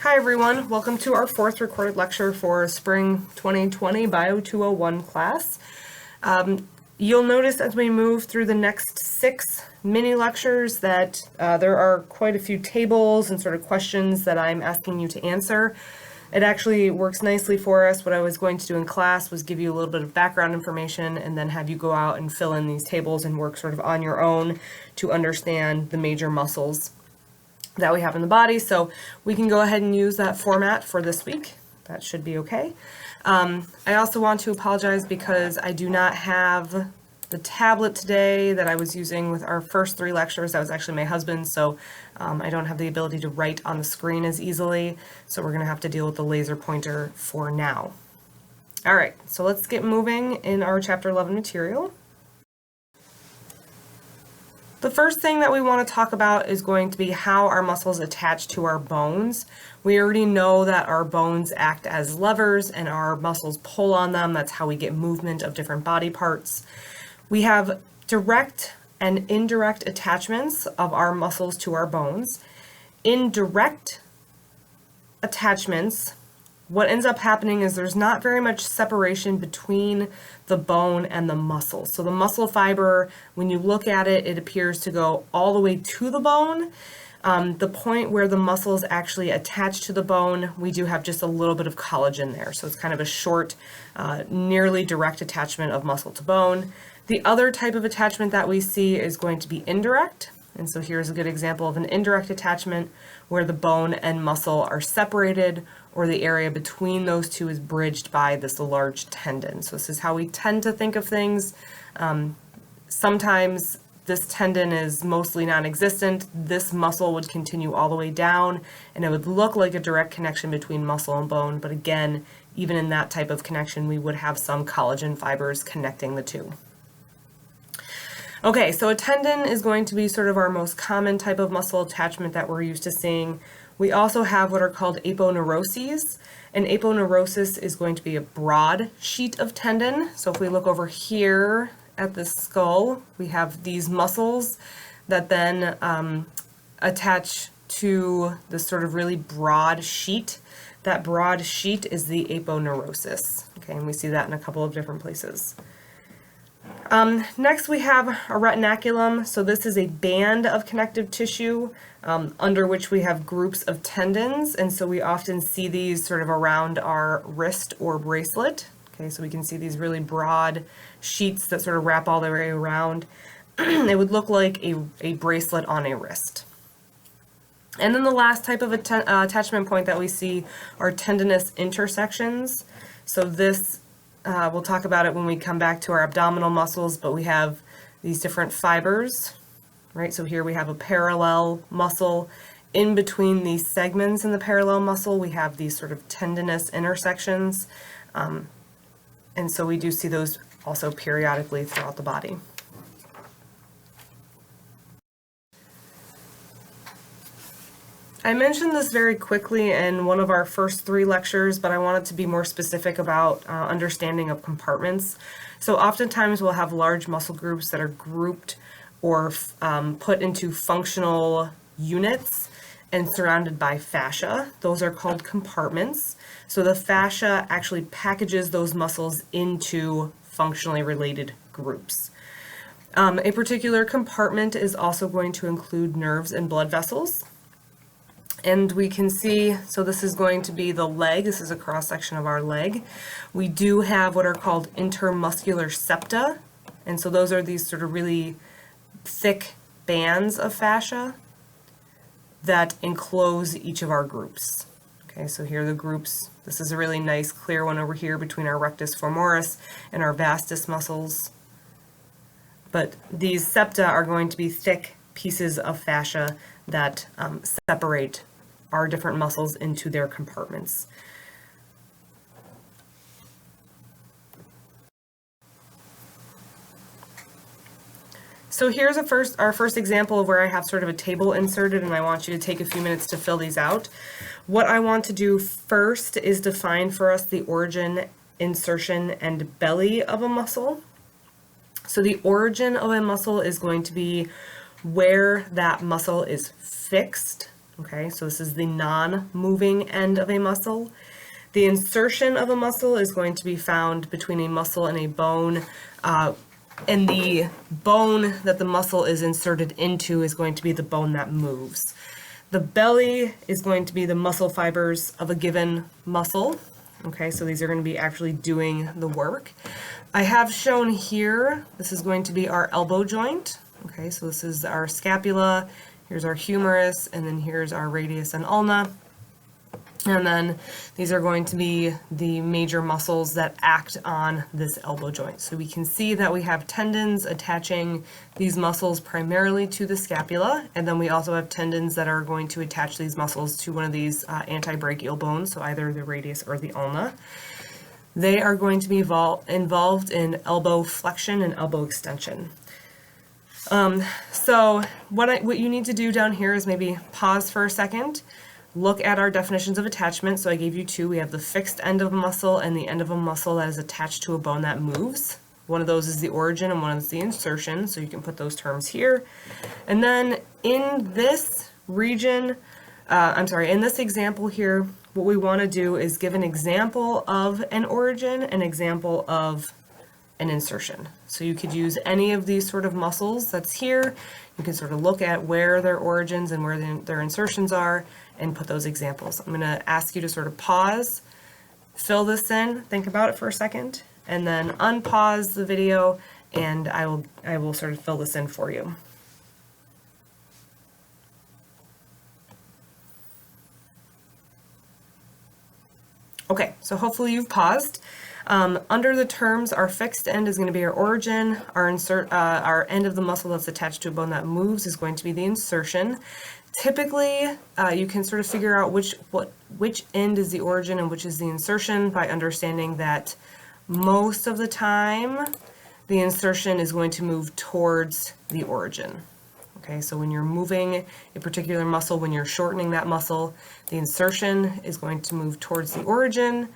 Hi everyone, welcome to our fourth recorded lecture for Spring 2020 Bio 201 class. You'll notice as we move through the next 6 mini lectures that there are quite a few tables and sort of questions that I'm asking you to answer. It actually works nicely for us. What I was going to do in class was give you a little bit of background information and then have you go out and fill in these tables and work sort of on your own to understand the major muscles that we have in the body. So we can go ahead and use that format for this week. That should be okay. I also want to apologize because I do not have the tablet today that I was using with our first 3 lectures. That was actually my husband's, so I don't have the ability to write on the screen as easily, so we're going to have to deal with the laser pointer for now. All right, so let's get moving in our Chapter 11 material. The first thing that we want to talk about is going to be how our muscles attach to our bones. We already know that our bones act as levers and our muscles pull on them. That's how we get movement of different body parts. We have direct and indirect attachments of our muscles to our bones. Indirect attachments, what ends up happening is there's not very much separation between the bone and the muscle. So the muscle fiber, when you look at it, it appears to go all the way to the bone. The point where the muscles actually attach to the bone, we do have just a little bit of collagen there. So it's kind of a short, nearly direct attachment of muscle to bone. The other type of attachment that we see is going to be indirect. And so here's a good example of an indirect attachment where the bone and muscle are separated, or the area between those two is bridged by this large tendon. So this is how we tend to think of things. Sometimes this tendon is mostly non-existent. This muscle would continue all the way down, and it would look like a direct connection between muscle and bone. But again, even in that type of connection, we would have some collagen fibers connecting the two. Okay, so a tendon is going to be sort of our most common type of muscle attachment that we're used to seeing. We also have what are called aponeuroses, and aponeurosis is going to be a broad sheet of tendon. So if we look over here at the skull, we have these muscles that then attach to this sort of really broad sheet. That broad sheet is the aponeurosis. Okay, and we see that in a couple of different places. Next we have a retinaculum. So this is a band of connective tissue under which we have groups of tendons, and so we often see these sort of around our wrist or bracelet. Okay, so we can see these really broad sheets that sort of wrap all the way around. It would look like a bracelet on a wrist. And then the last type of attachment point that we see are tendinous intersections. So this we'll talk about it when we come back to our abdominal muscles, but we have these different fibers, right? So here we have a parallel muscle. In between these segments in the parallel muscle, we have these sort of tendinous intersections. And so we do see those also periodically throughout the body. I mentioned this very quickly in one of our first 3 lectures, but I wanted to be more specific about understanding of compartments. So oftentimes we'll have large muscle groups that are grouped or put into functional units and surrounded by fascia. Those are called compartments. So the fascia actually packages those muscles into functionally related groups. A particular compartment is also going to include nerves and blood vessels. And we can see, so this is going to be the leg. This is a cross-section of our leg. We do have what are called intermuscular septa. And so those are these sort of really thick bands of fascia that enclose each of our groups. Okay, so here are the groups. This is a really nice clear one over here between our rectus femoris and our vastus muscles. But these septa are going to be thick pieces of fascia that separate our different muscles into their compartments. So here's our first example of where I have sort of a table inserted, and I want you to take a few minutes to fill these out. What I want to do first is define for us the origin, insertion, and belly of a muscle. So the origin of a muscle is going to be where that muscle is fixed Okay, so this is the non-moving end of a muscle. The insertion of a muscle is going to be found between a muscle and a bone, and the bone that the muscle is inserted into is going to be the bone that moves. The belly is going to be the muscle fibers of a given muscle. Okay, so these are going to be actually doing the work. I have shown here, this is going to be our elbow joint. Okay, so this is our scapula, here's our humerus, and then here's our radius and ulna. And then these are going to be the major muscles that act on this elbow joint. So we can see that we have tendons attaching these muscles primarily to the scapula, and then we also have tendons that are going to attach these muscles to one of these antebrachial bones, so either the radius or the ulna. They are going to be involved in elbow flexion and elbow extension. So what you need to do down here is maybe pause for a second, look at our definitions of attachment. So I gave you two. We have the fixed end of a muscle and the end of a muscle that is attached to a bone that moves. One of those is the origin and one is the insertion, so you can put those terms here. And then in this region, in this example here, what we want to do is give an example of an origin, an example of an insertion. So you could use any of these sort of muscles that's here. You can sort of look at where their origins and where their insertions are and put those examples. I'm going to ask you to sort of pause, fill this in, think about it for a second, and then unpause the video, and I will sort of fill this in for you. Okay, so hopefully you've paused. Under the terms, our fixed end is going to be our origin. Our end of the muscle that's attached to a bone that moves is going to be the insertion. Typically, you can sort of figure out which end is the origin and which is the insertion by understanding that most of the time the insertion is going to move towards the origin. Okay, so when you're moving a particular muscle, when you're shortening that muscle, the insertion is going to move towards the origin.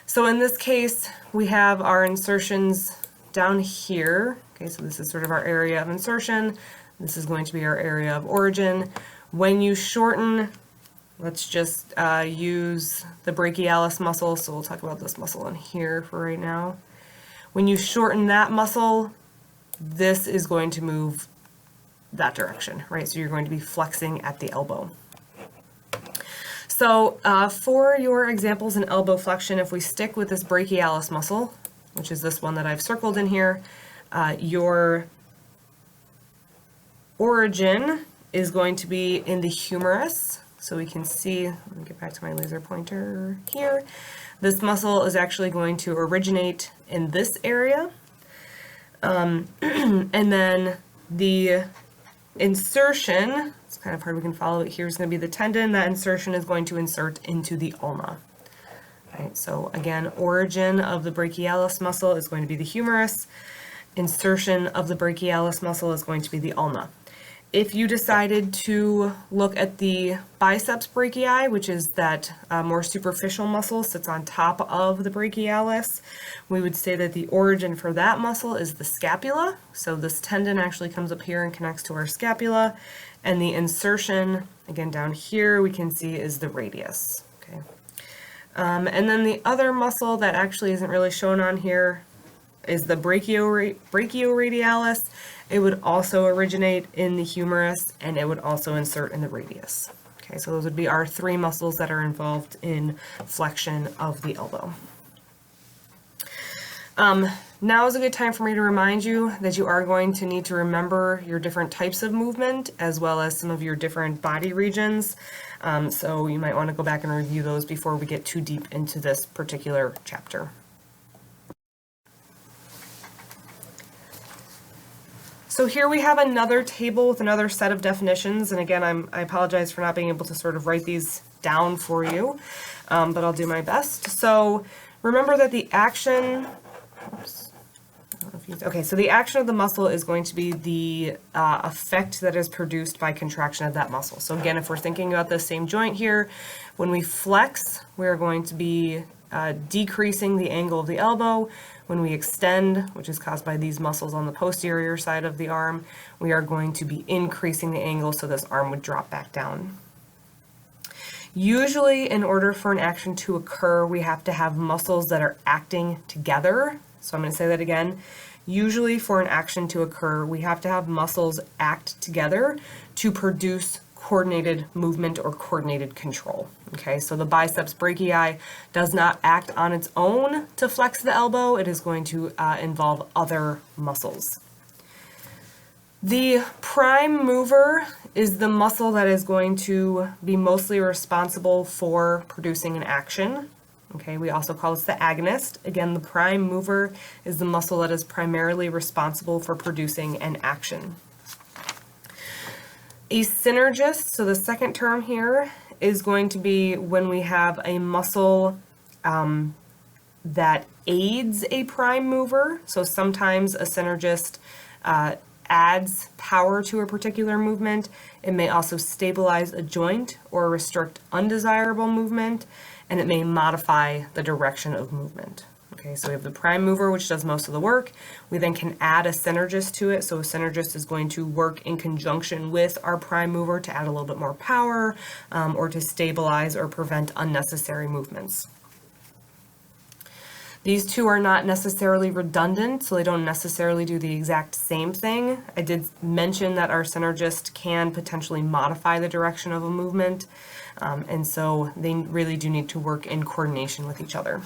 So in this case, we have our insertions down here. Okay, so this is sort of our area of insertion. This is going to be our area of origin. When you shorten, let's just use the brachialis muscle. So we'll talk about this muscle in here for right now. When you shorten that muscle, this is going to move that direction, right? So you're going to be flexing at the elbow. So for your examples in elbow flexion, if we stick with this brachialis muscle, which is this one that I've circled in here, your origin is going to be in the humerus. So we can see, let me get back to my laser pointer here. This muscle is actually going to originate in this area. And then the insertion, it's kind of hard, we can follow it here, is going to be the tendon. That insertion is going to insert into the ulna. Right, so again, origin of the brachialis muscle is going to be the humerus. Insertion of the brachialis muscle is going to be the ulna. If you decided to look at the biceps brachii, which is that more superficial muscle, sits on top of the brachialis, we would say that the origin for that muscle is the scapula. So this tendon actually comes up here and connects to our scapula, and the insertion, again down here, we can see is the radius. Okay, and then the other muscle that actually isn't really shown on here is the brachioradialis. It would also originate in the humerus, and it would also insert in the radius. Okay, so those would be our three muscles that are involved in flexion of the elbow. Now is a good time for me to remind you that you are going to need to remember your different types of movement as well as some of your different body regions. So you might want to go back and review those before we get too deep into this particular chapter. So here we have another table with another set of definitions, and again, I apologize for not being able to sort of write these down for you, but I'll do my best. So remember that the action, so the action of the muscle is going to be the effect that is produced by contraction of that muscle. So again, if we're thinking about the same joint here, when we flex, we're going to be decreasing the angle of the elbow. When we extend, which is caused by these muscles on the posterior side of the arm, we are going to be increasing the angle so this arm would drop back down. Usually, in order for an action to occur, we have to have muscles that are acting together. So I'm going to say that again. Usually, for an action to occur, we have to have muscles act together to produce coordinated movement or coordinated control. Okay, so the biceps brachii does not act on its own to flex the elbow. It is going to involve other muscles. The prime mover is the muscle that is going to be mostly responsible for producing an action. Okay, we also call this the agonist. Again, the prime mover is the muscle that is primarily responsible for producing an action. A synergist, so the second term here, is going to be when we have a muscle that aids a prime mover. So sometimes a synergist adds power to a particular movement. It may also stabilize a joint or restrict undesirable movement, and it may modify the direction of movement. Okay, so we have the prime mover, which does most of the work. We then can add a synergist to it. So a synergist is going to work in conjunction with our prime mover to add a little bit more power or to stabilize or prevent unnecessary movements. These two are not necessarily redundant, so they don't necessarily do the exact same thing. I did mention that our synergist can potentially modify the direction of a movement, and so they really do need to work in coordination with each other.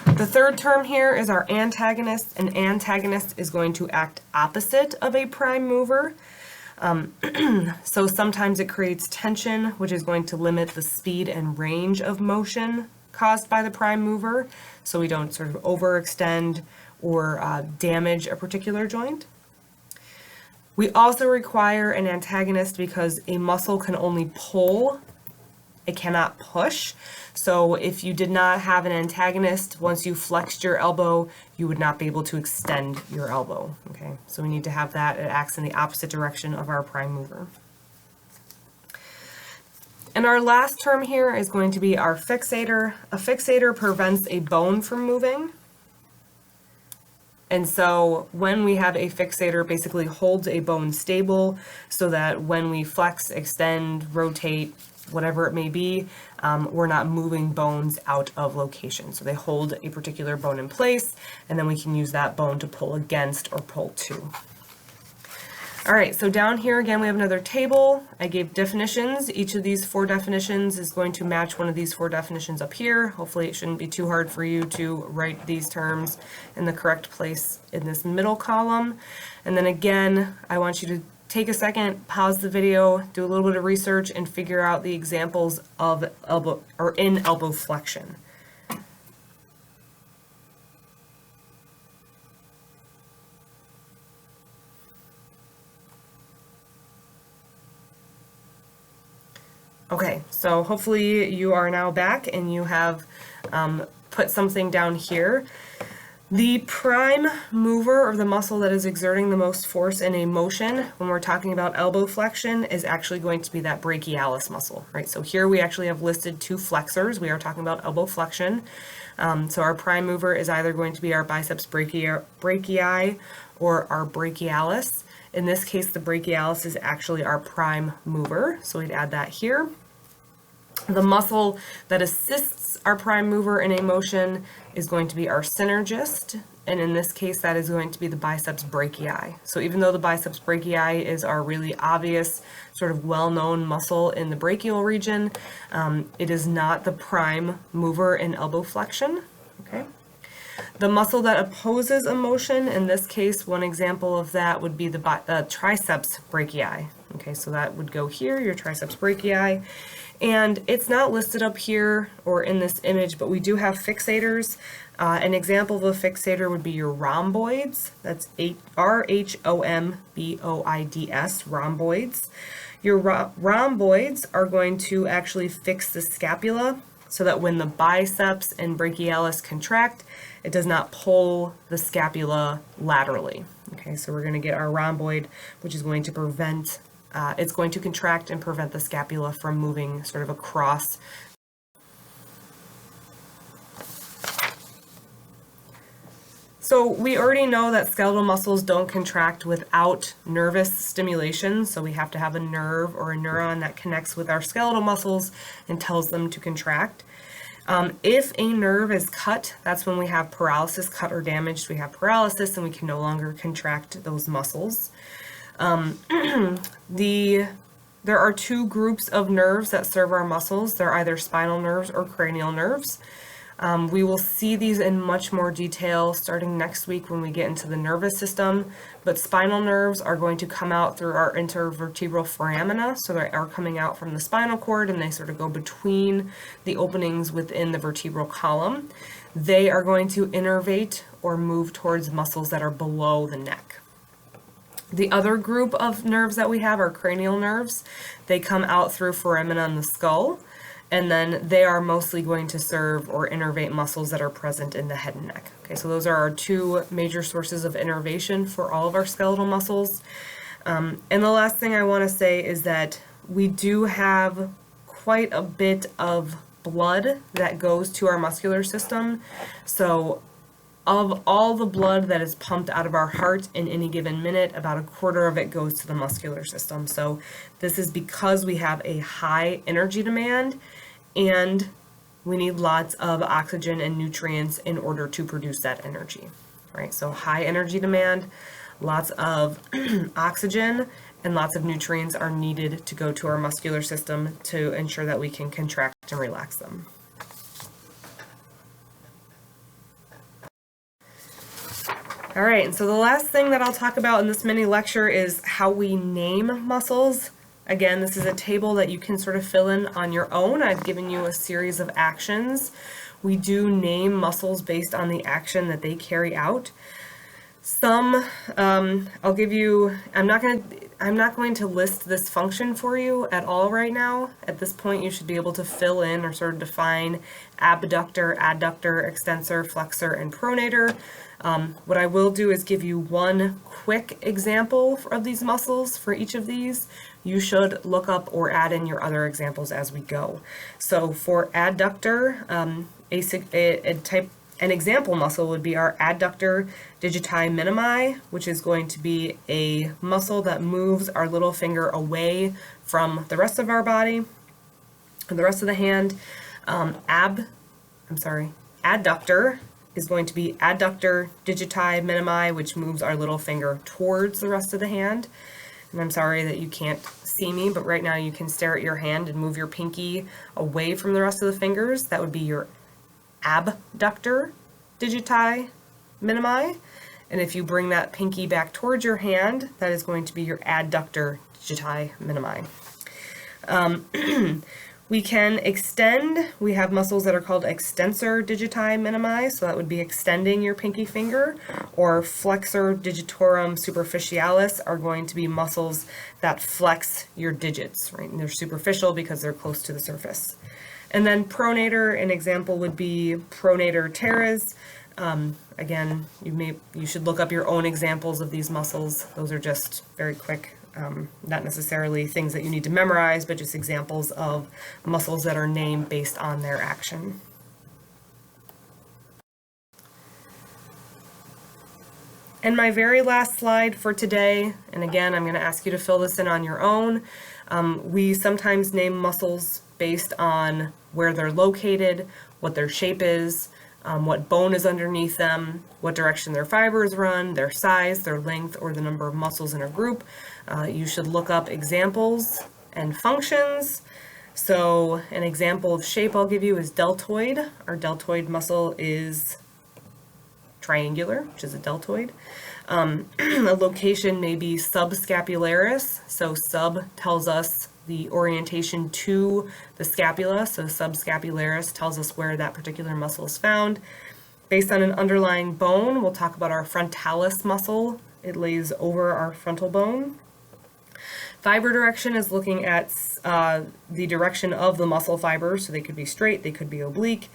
The third term here is our antagonist. An antagonist is going to act opposite of a prime mover. So sometimes it creates tension, which is going to limit the speed and range of motion caused by the prime mover, so we don't sort of overextend or damage a particular joint. We also require an antagonist because a muscle can only pull, it cannot push. So if you did not have an antagonist, once you flexed your elbow, you would not be able to extend your elbow. Okay, so we need to have that. It acts in the opposite direction of our prime mover. And our last term here is going to be our fixator. A fixator prevents a bone from moving. And so when we have a fixator, it basically holds a bone stable so that when we flex, extend, rotate, whatever it may be, we're not moving bones out of location. So they hold a particular bone in place, and then we can use that bone to pull against or pull to. All right, so down here again we have another table. I gave definitions. Each of these 4 definitions is going to match one of these 4 definitions up here. Hopefully it shouldn't be too hard for you to write these terms in the correct place in this middle column. And then again, I want you to take a second, pause the video, do a little bit of research, and figure out the examples of elbow or in elbow flexion. Okay, so hopefully you are now back and you have put something down here. The prime mover, or the muscle that is exerting the most force in a motion when we're talking about elbow flexion, is actually going to be that brachialis muscle, right? So here we actually have listed 2 flexors. We are talking about elbow flexion. So our prime mover is either going to be our biceps brachii or our brachialis. In this case, the brachialis is actually our prime mover, so we'd add that here. The muscle that assists our prime mover in a motion is going to be our synergist, and in this case that is going to be the biceps brachii. So even though the biceps brachii is our really obvious, sort of well-known muscle in the brachial region, it is not the prime mover in elbow flexion. Okay. The muscle that opposes a motion, in this case, one example of that would be the triceps brachii. Okay, so that would go here, your triceps brachii. And it's not listed up here or in this image, but we do have fixators. An example of a fixator would be your rhomboids. That's R-H-O-M-B-O-I-D-S, rhomboids. Your rhomboids are going to actually fix the scapula so that when the biceps and brachialis contract, it does not pull the scapula laterally. Okay, so we're going to get our rhomboid, which is going to prevent, it's going to contract and prevent the scapula from moving sort of across. So we already know that skeletal muscles don't contract without nervous stimulation, so we have to have a nerve or a neuron that connects with our skeletal muscles and tells them to contract. If a nerve is cut, that's when we have paralysis. Cut or damaged, we have paralysis and we can no longer contract those muscles. There are two groups of nerves that serve our muscles. They're either spinal nerves or cranial nerves. We will see these in much more detail starting next week when we get into the nervous system, but spinal nerves are going to come out through our intervertebral foramina, so they are coming out from the spinal cord and they sort of go between the openings within the vertebral column. They are going to innervate or move towards muscles that are below the neck. The other group of nerves that we have are cranial nerves. They come out through foramina in the skull, and then they are mostly going to serve or innervate muscles that are present in the head and neck. Okay, so those are our two major sources of innervation for all of our skeletal muscles. And the last thing I want to say is that we do have quite a bit of blood that goes to our muscular system. So of all the blood that is pumped out of our heart in any given minute, about a quarter of it goes to the muscular system. So this is because we have a high energy demand and we need lots of oxygen and nutrients in order to produce that energy, right? So high energy demand, lots of oxygen and lots of nutrients are needed to go to our muscular system to ensure that we can contract and relax them. All right, and so the last thing that I'll talk about in this mini lecture is how we name muscles. Again, this is a table that you can sort of fill in on your own. I've given you a series of actions. We do name muscles based on the action that they carry out. Some, I'll give you, I'm not going to list this function for you at all right now. At this point, you should be able to fill in or sort of define abductor, adductor, extensor, flexor, and pronator. What I will do is give you one quick example of these muscles for each of these. You should look up or add in your other examples as we go. So for adductor, an example muscle would be our adductor digiti minimi, which is going to be a muscle that moves our little finger away from the rest of our body, and the rest of the hand. Adductor is going to be adductor digiti minimi, which moves our little finger towards the rest of the hand. And I'm sorry that you can't see me, but right now you can stare at your hand and move your pinky away from the rest of the fingers. That would be your abductor digiti minimi. And if you bring that pinky back towards your hand, that is going to be your adductor digiti minimi. We can extend. We have muscles that are called extensor digiti minimi, so that would be extending your pinky finger, or flexor digitorum superficialis are going to be muscles that flex your digits, right? And they're superficial because they're close to the surface. And then pronator, an example would be pronator teres. Again, you should look up your own examples of these muscles. Those are just very quick. Not necessarily things that you need to memorize, but just examples of muscles that are named based on their action. And my very last slide for today, and again, I'm going to ask you to fill this in on your own. We sometimes name muscles based on where they're located, what their shape is, what bone is underneath them, what direction their fibers run, their size, their length, or the number of muscles in a group. You should look up examples and functions. So an example of shape I'll give you is deltoid. Our deltoid muscle is triangular, which is a deltoid. A location may be subscapularis. So sub tells us the orientation to the scapula, so subscapularis tells us where that particular muscle is found. Based on an underlying bone, we'll talk about our frontalis muscle. It lays over our frontal bone. Fiber direction is looking at the direction of the muscle fibers, so they could be straight, they could be oblique.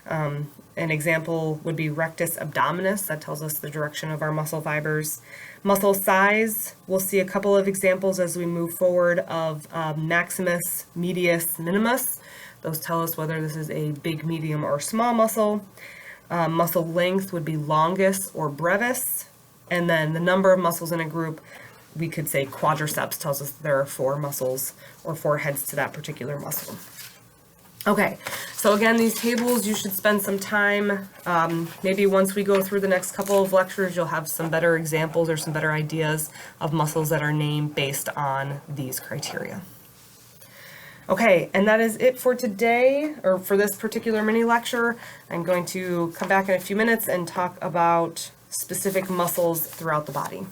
An example would be rectus abdominis, that tells us the direction of our muscle fibers. Muscle size, we'll see a couple of examples as we move forward of maximus, medius, minimus. Those tell us whether this is a big, medium, or small muscle. Muscle length would be longus or brevis. And then the number of muscles in a group, we could say quadriceps tells us there are 4 muscles or 4 heads to that particular muscle. Okay, so again, these tables, you should spend some time, maybe once we go through the next couple of lectures, you'll have some better examples or some better ideas of muscles that are named based on these criteria. Okay, and that is it for today, or for this particular mini lecture. I'm going to come back in a few minutes and talk about specific muscles throughout the body.